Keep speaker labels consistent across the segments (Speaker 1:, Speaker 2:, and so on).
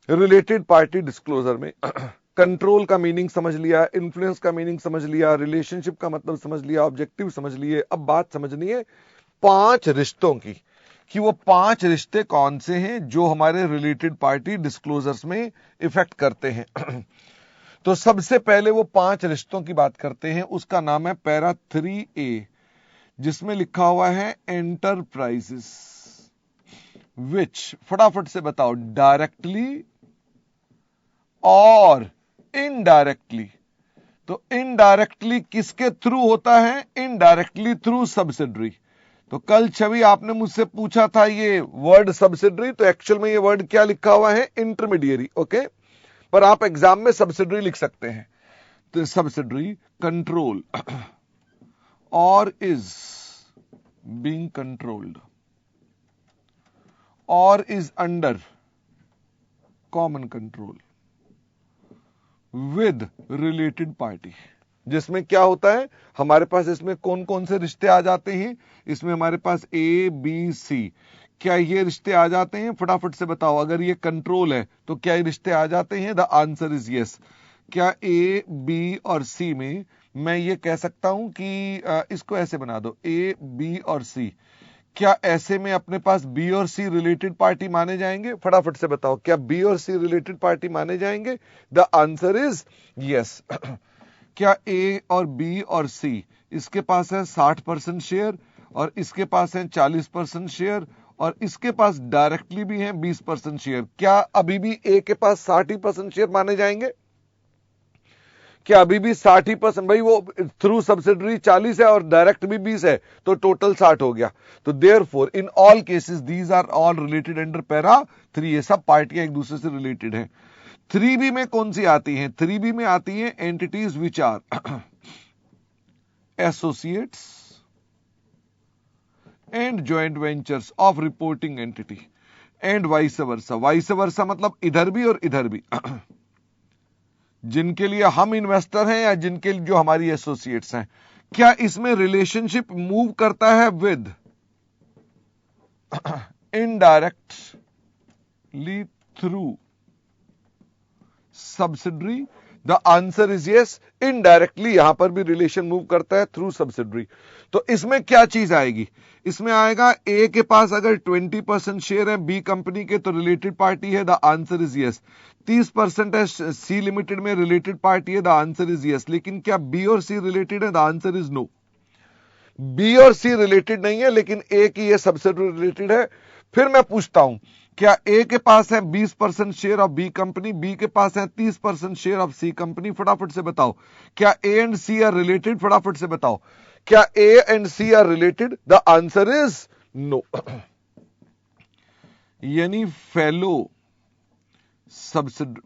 Speaker 1: Related party disclosure में control का meaning समझ लिया, इन्फ्लुएंस का मीनिंग समझ लिया, रिलेशनशिप का मतलब समझ लिया, ऑब्जेक्टिव समझ लिए। अब बात समझनी है 5 रिश्तों की, कि वो 5 रिश्ते कौन से हैं जो हमारे रिलेटेड पार्टी डिस्क्लोजर्स में इफेक्ट करते हैं। तो सबसे पहले वो 5 रिश्तों की बात करते हैं, उसका नाम है पैरा 3A, जिसमें लिखा हुआ है एंटरप्राइजेस विच, फटाफट से बताओ, डायरेक्टली और इनडायरेक्टली। तो इनडायरेक्टली किसके थ्रू होता है? Indirectly through subsidiary. तो कल छवि आपने मुझसे पूछा था ये वर्ड सब्सिडरी, तो एक्चुअल में ये वर्ड क्या लिखा हुआ है? इंटरमीडियरी। ओके, पर आप एग्जाम में सब्सिडरी लिख सकते हैं। तो सब्सिडरी कंट्रोल और इज बीइंग कंट्रोल्ड और is under common control with related party. जिसमें क्या होता है, हमारे पास इसमें कौन कौन से रिश्ते आ जाते हैं? इसमें हमारे पास A, B, C, क्या ये रिश्ते आ जाते हैं? फटाफट से बताओ। अगर ये कंट्रोल है तो क्या ये रिश्ते आ जाते हैं? The answer is yes. क्या A, B और C में मैं ये कह सकता हूं कि इसको ऐसे बना दो, A, B और C, क्या ऐसे में अपने पास B और C रिलेटेड पार्टी माने जाएंगे? फटाफट से बताओ, क्या B और C रिलेटेड पार्टी माने जाएंगे? The answer is yes. क्या A और B और C, इसके पास है 60% शेयर और इसके पास है 40% शेयर और इसके पास डायरेक्टली भी है 20% शेयर, क्या अभी भी A के पास 60% शेयर माने जाएंगे? क्या अभी भी 60%? भाई वो थ्रू सब्सिडरी 40 है और डायरेक्ट भी 20 है, तो टोटल 60 हो गया। तो therefore in all cases these are all related under para 3। ये सब पार्टियां एक दूसरे से रिलेटेड हैं। 3B में कौन सी आती हैं? 3B में आती हैं entities which are associates and joint ventures of reporting entity and vice versa. Vice versa मतलब इधर भी और इधर भी, जिनके लिए हम इन्वेस्टर हैं या जिनके लिए जो हमारी एसोसिएट्स हैं। क्या इसमें रिलेशनशिप मूव करता है with indirectly through subsidiary? The answer is yes. Indirectly यहां पर भी रिलेशन मूव करता है थ्रू सब्सिडरी। तो इसमें क्या चीज आएगी? इसमें आएगा A के पास अगर 20% शेयर है B कंपनी के तो रिलेटेड पार्टी है, द आंसर इज यस। 30% है C लिमिटेड में, रिलेटेड पार्टी है, द आंसर इज यस। लेकिन क्या B और C रिलेटेड है? The answer is no. B और C रिलेटेड नहीं है, लेकिन A की ये सब्सिडरी रिलेटेड है। फिर मैं पूछता हूं, क्या A के पास है 20% share of B company, B के पास है 30% शेयर ऑफ C कंपनी? फटाफट से बताओ, क्या A and C are related? फटाफट से बताओ, क्या A and C are related? The answer is no. यानी fellow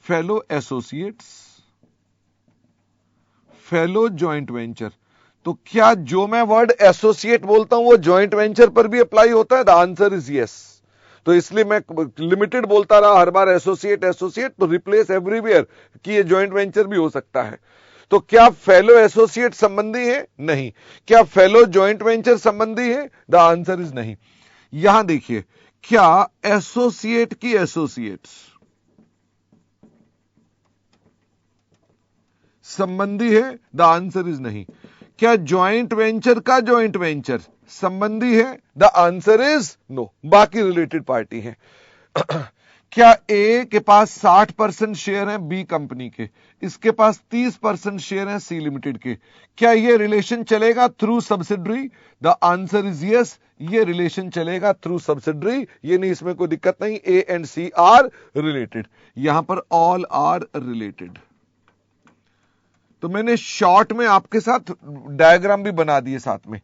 Speaker 1: fellow associates, fellow joint venture. तो क्या जो मैं वर्ड एसोसिएट बोलता हूं वो जॉइंट वेंचर पर भी अप्लाई होता है? The answer is yes. तो इसलिए मैं लिमिटेड बोलता रहा हर बार एसोसिएट एसोसिएट, तो रिप्लेस एवरीवेयर कि ये जॉइंट वेंचर भी हो सकता है। तो क्या फेलो एसोसिएट संबंधी है? नहीं। क्या फेलो जॉइंट वेंचर संबंधी है? द आंसर इज नहीं। यहां देखिए, क्या एसोसिएट की एसोसिएट्स संबंधी है? द आंसर इज नहीं। क्या जॉइंट वेंचर का जॉइंट वेंचर संबंधी है? The answer is no. बाकी रिलेटेड पार्टी है। क्या A के पास 60% शेयर है B कंपनी के, इसके पास 30% शेयर है C लिमिटेड के, क्या ये रिलेशन चलेगा through subsidiary? The answer is yes. ये रिलेशन चलेगा थ्रू सब्सिडरी, ये नहीं, इसमें कोई दिक्कत नहीं। A and C are related. यहां पर ऑल आर रिलेटेड। तो मैंने शॉर्ट में आपके साथ डायग्राम भी बना दिए साथ में।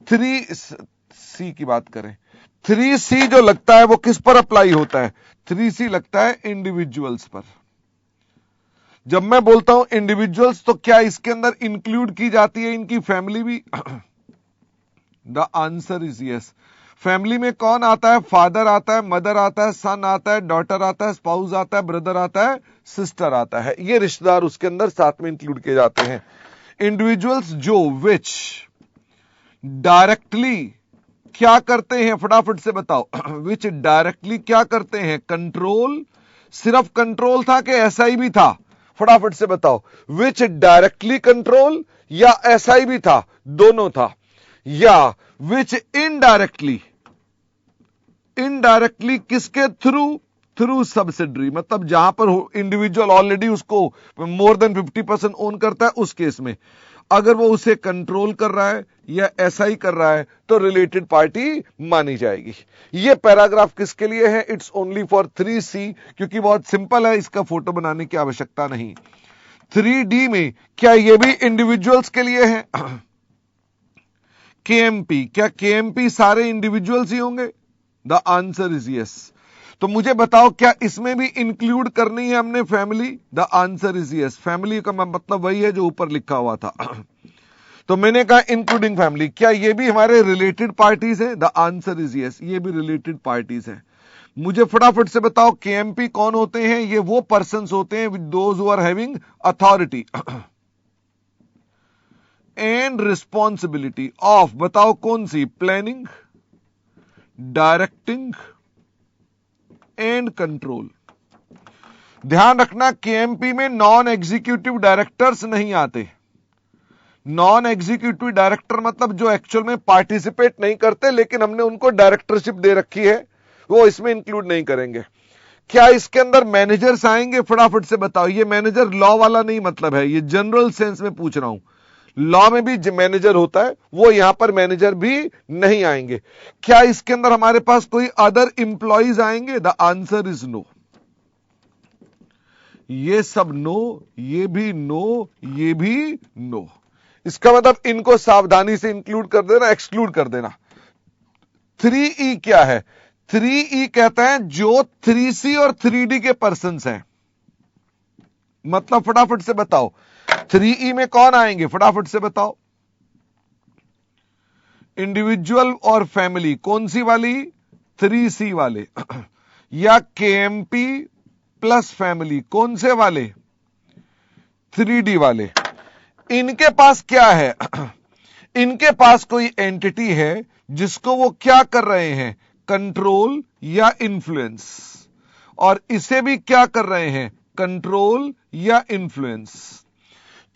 Speaker 1: 3C की बात करें, 3C जो लगता है वो किस पर अप्लाई होता है? 3C लगता है इंडिविजुअल्स पर। जब मैं बोलता हूं इंडिविजुअल्स, तो क्या इसके अंदर इंक्लूड की जाती है इनकी फैमिली भी? The answer is yes. Family में कौन आता है? फादर आता है, मदर आता है, सन आता है, डॉटर आता है, स्पाउस आता है, ब्रदर आता है, सिस्टर आता है। ये रिश्तेदार उसके अंदर साथ में इंक्लूड किए जाते हैं। इंडिविजुअल्स जो विच डायरेक्टली क्या करते हैं? फटाफट से बताओ। विच डायरेक्टली क्या करते हैं? कंट्रोल, सिर्फ कंट्रोल था कि एसआई भी था? फटाफट से बताओ, विच डायरेक्टली कंट्रोल या एसआई भी था? दोनों था। या विच इनडायरेक्टली, इनडायरेक्टली किसके थ्रू? थ्रू सब्सिडरी, मतलब जहां पर इंडिविजुअल ऑलरेडी उसको मोर देन 50% ओन करता है, उस केस में अगर वो उसे कंट्रोल कर रहा है या एसआई कर रहा है तो रिलेटेड पार्टी मानी जाएगी। ये पैराग्राफ किसके लिए है? इट्स ओनली फॉर 3C, क्योंकि बहुत सिंपल है, इसका फोटो बनाने की आवश्यकता नहीं। 3D में क्या ये भी इंडिविजुअल्स के लिए है? केएमपी, क्या केएमपी सारे इंडिविजुअल्स ही होंगे? The answer is yes. तो मुझे बताओ, क्या इसमें भी इंक्लूड करनी है हमने family? The answer is yes. Family का मतलब वही है जो ऊपर लिखा हुआ था। तो मैंने कहा इंक्लूडिंग फैमिली, क्या ये भी हमारे रिलेटेड पार्टीज है? द आंसर इज यस, ये भी रिलेटेड पार्टीज है। मुझे फटाफट से बताओ, केएमपी कौन होते हैं? ये वो पर्संस होते हैं with those who are having authority and responsibility of, बताओ कौन सी? Planning, directing and control. ध्यान रखना, केएमपी में नॉन एग्जीक्यूटिव डायरेक्टर्स नहीं आते। नॉन एग्जीक्यूटिव डायरेक्टर मतलब जो एक्चुअल में पार्टिसिपेट नहीं करते, लेकिन हमने उनको डायरेक्टरशिप दे रखी है, वो इसमें इंक्लूड नहीं करेंगे। क्या इसके अंदर मैनेजर्स आएंगे? फटाफट से बताओ। ये मैनेजर लॉ वाला नहीं मतलब है, ये जनरल सेंस में पूछ रहा हूं। लॉ में भी मैनेजर होता है, वो यहां पर मैनेजर भी नहीं आएंगे। क्या इसके अंदर हमारे पास कोई अदर इंप्लॉइज आएंगे? The answer is no. ये सब नो, ये भी नो, ये भी नो। इसका मतलब इनको सावधानी से इंक्लूड कर देना, एक्सक्लूड कर देना। 3E क्या है? 3E कहता है जो 3C और 3D के पर्सन्स हैं। मतलब फटाफट से बताओ, 3E में कौन आएंगे? फटाफट से बताओ। इंडिविजुअल और फैमिली, कौन सी वाली? 3C वाले। या केएमपी प्लस फैमिली, कौन से वाले? 3D वाले। इनके पास क्या है? इनके पास कोई एंटिटी है जिसको वो क्या कर रहे हैं? कंट्रोल या इन्फ्लुएंस। और इसे भी क्या कर रहे हैं? कंट्रोल या इन्फ्लुएंस।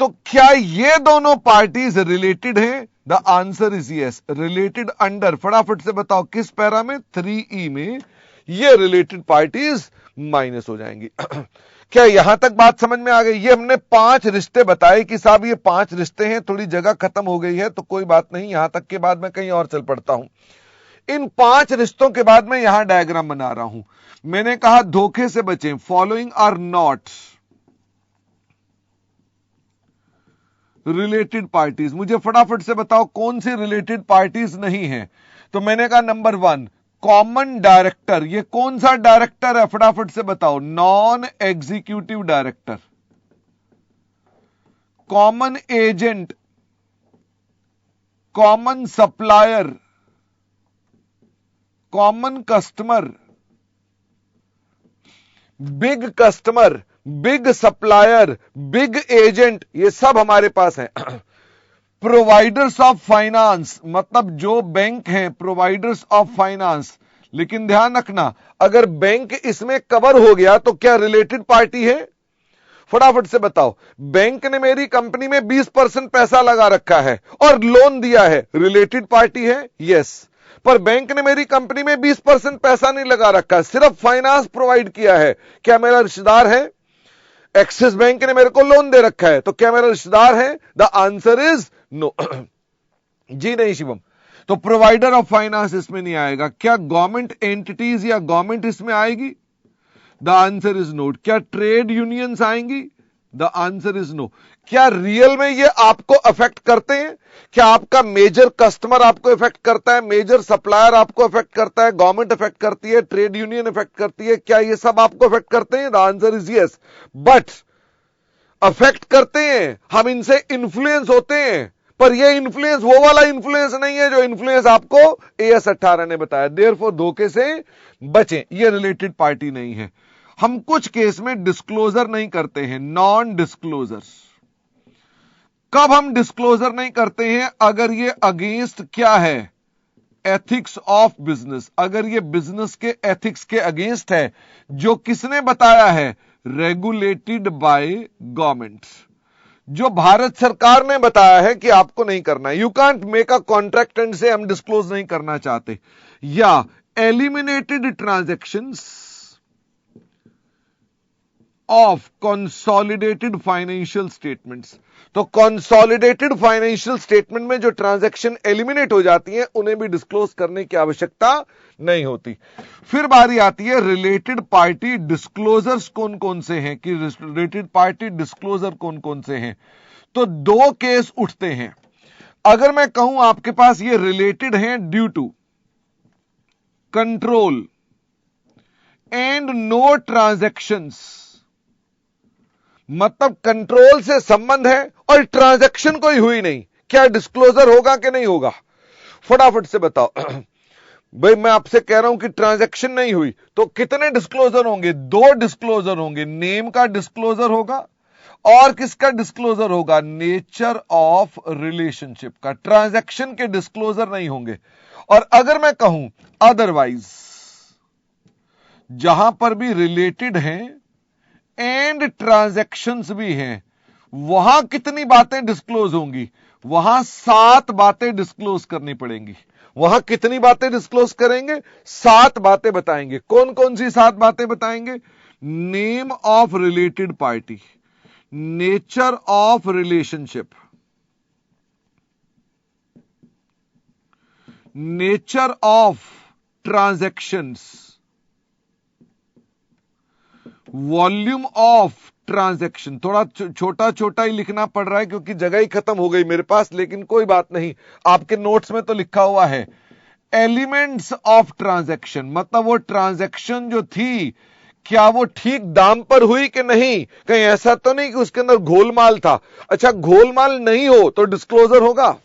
Speaker 1: तो क्या ये दोनों पार्टीज रिलेटेड हैं? The answer is yes. Related under, फटाफट से बताओ किस पैरा में? 3E में। ये रिलेटेड पार्टीज माइनस हो जाएंगी। क्या यहां तक बात समझ में आ गई? ये हमने 5 रिश्ते बताए कि साहब ये 5 रिश्ते हैं, थोड़ी जगह खत्म हो गई है तो कोई बात नहीं, यहां तक के बाद मैं कहीं और चल पड़ता हूं। इन 5 रिश्तों के बाद मैं यहां डायग्राम बना रहा हूं। मैंने कहा धोखे से बचें, following are not related parties. मुझे फटाफट से बताओ कौन सी रिलेटेड पार्टीज नहीं है। तो मैंने कहा नंबर 1 कॉमन डायरेक्टर। ये कौन सा डायरेक्टर है? फटाफट से बताओ। Non executive director. Common agent, common supplier, common customer, big customer, big supplier, big agent, ये सब हमारे पास है। प्रोवाइडर्स ऑफ फाइनेंस, मतलब जो बैंक हैं, प्रोवाइडर्स ऑफ फाइनेंस। लेकिन ध्यान रखना, अगर बैंक इसमें कवर हो गया तो क्या रिलेटेड पार्टी है? फटाफट से बताओ। बैंक ने मेरी कंपनी में 20% पैसा लगा रखा है और लोन दिया है, रिलेटेड पार्टी है? यस। पर बैंक ने मेरी कंपनी में 20% पैसा नहीं लगा रखा, सिर्फ फाइनेंस प्रोवाइड किया है, क्या मेरा रिश्तेदार है? एक्सिस बैंक ने मेरे को लोन दे रखा है, तो क्या मेरा रिश्तेदार है? The answer is no. जी नहीं शिवम। तो प्रोवाइडर ऑफ फाइनेंस इसमें नहीं आएगा। क्या गवर्नमेंट एंटिटीज या गवर्नमेंट इसमें आएगी? The answer is no. क्या ट्रेड यूनियंस आएंगी? The answer is no. क्या रियल में ये आपको अफेक्ट करते हैं? क्या आपका मेजर कस्टमर आपको अफेक्ट करता है, मेजर सप्लायर आपको अफेक्ट करता है, गवर्नमेंट अफेक्ट करती है, ट्रेड यूनियन अफेक्ट करती है? क्या ये सब आपको अफेक्ट करते हैं? The answer is yes. But affect करते हैं, हम इनसे इन्फ्लुएंस होते हैं, पर ये इन्फ्लुएंस वो वाला इन्फ्लुएंस नहीं है जो इन्फ्लुएंस आपको AS 18 ने बताया। देयरफॉर धोखे से बचें, ये रिलेटेड पार्टी नहीं है। हम कुछ केस में डिस्क्लोजर नहीं करते हैं, नॉन डिस्क्लोजर। कब हम डिस्क्लोजर नहीं करते हैं? अगर ये अगेंस्ट क्या है? एथिक्स ऑफ बिजनेस, अगर ये बिजनेस के एथिक्स के अगेंस्ट है, जो किसने बताया है? रेगुलेटेड बाय गवर्नमेंट, जो भारत सरकार ने बताया है कि आपको नहीं करना है। You can't make a contract and से हम डिस्क्लोज नहीं करना चाहते। या eliminated transactions of consolidated financial statements, तो कंसोलिडेटेड फाइनेंशियल स्टेटमेंट में जो ट्रांजैक्शन एलिमिनेट हो जाती हैं उन्हें भी डिस्क्लोज करने की आवश्यकता नहीं होती। फिर बारी आती है रिलेटेड पार्टी डिस्क्लोजर्स कौन कौन से हैं, कि रिलेटेड पार्टी डिस्क्लोजर कौन कौन से हैं। तो दो केस उठते हैं। अगर मैं कहूं आपके पास ये रिलेटेड हैं due to control and no transactions, मतलब कंट्रोल से संबंध है और ट्रांजैक्शन कोई हुई नहीं, क्या डिस्क्लोजर होगा कि नहीं होगा? फटाफट से बताओ। भाई मैं आपसे कह रहा हूं कि ट्रांजैक्शन नहीं हुई, तो कितने डिस्क्लोजर होंगे? दो डिस्क्लोजर होंगे। नेम का डिस्क्लोजर होगा और किसका डिस्क्लोजर होगा? नेचर ऑफ रिलेशनशिप का। ट्रांजैक्शन के डिस्क्लोजर नहीं होंगे। और अगर मैं कहूं अदरवाइज, जहां पर भी रिलेटेड हैं एंड ट्रांजैक्शंस भी हैं, वहां कितनी बातें डिस्क्लोज होंगी? वहां 7 बातें डिस्क्लोज करनी पड़ेंगी। वहां कितनी बातें डिस्क्लोज करेंगे? 7 बातें बताएंगे। कौन कौन सी 7 बातें बताएंगे? Name of related party, nature of relationship, nature of transactions, volume of transaction. थोड़ा छोटा छोटा ही लिखना पड़ रहा है क्योंकि जगह ही खत्म हो गई मेरे पास, लेकिन कोई बात नहीं, आपके नोट्स में तो लिखा हुआ है। एलिमेंट्स ऑफ ट्रांजैक्शन, मतलब वो ट्रांजैक्शन जो थी, क्या वो ठीक दाम पर हुई कि नहीं? कहीं ऐसा तो नहीं कि उसके अंदर घोलमाल था। अच्छा, घोलमाल नहीं हो तो डिस्क्लोजर होगा?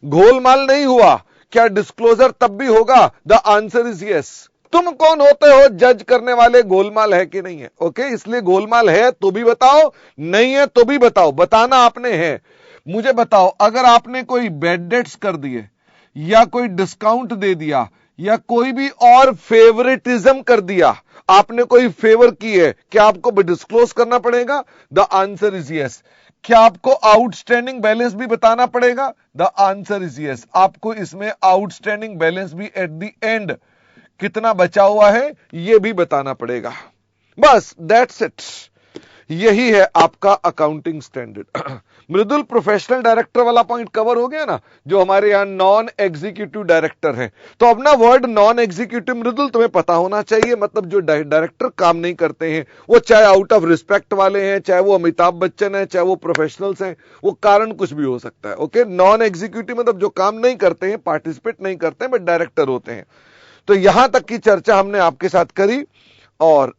Speaker 1: घोलमाल नहीं हुआ, क्या डिस्क्लोजर तब भी होगा? The answer is yes. तुम कौन होते हो जज करने वाले गोलमाल है कि नहीं है? ओके, इसलिए गोलमाल है तो भी बताओ, नहीं है तो भी बताओ, बताना आपने है। मुझे बताओ, अगर आपने कोई बेड डेट्स कर दिए या कोई डिस्काउंट दे दिया या कोई भी और फेवरेटिज्म कर दिया, आपने कोई फेवर की है, क्या आपको डिस्क्लोज करना पड़ेगा? The answer is yes. क्या आपको आउटस्टैंडिंग बैलेंस भी बताना पड़ेगा? The answer is yes. आपको इसमें आउटस्टैंडिंग बैलेंस भी एट द एंड कितना बचा हुआ है यह भी बताना पड़ेगा। बस दैट्स इट, यही है आपका अकाउंटिंग स्टैंडर्ड। मृदुल, प्रोफेशनल डायरेक्टर वाला पॉइंट कवर हो गया ना, जो हमारे यहां नॉन एग्जीक्यूटिव डायरेक्टर है। तो अब ना वर्ड नॉन एग्जीक्यूटिव मृदुल तुम्हें पता होना चाहिए, मतलब जो डायरेक्टर काम नहीं करते हैं, वो चाहे आउट ऑफ रिस्पेक्ट वाले हैं, चाहे वो अमिताभ बच्चन है, चाहे वो प्रोफेशनल्स हैं, वो कारण कुछ भी हो सकता है। ओके, नॉन एग्जीक्यूटिव मतलब जो काम नहीं करते हैं, पार्टिसिपेट नहीं करते हैं, बट डायरेक्टर होते हैं। तो यहां तक की चर्चा हमने आपके साथ करी और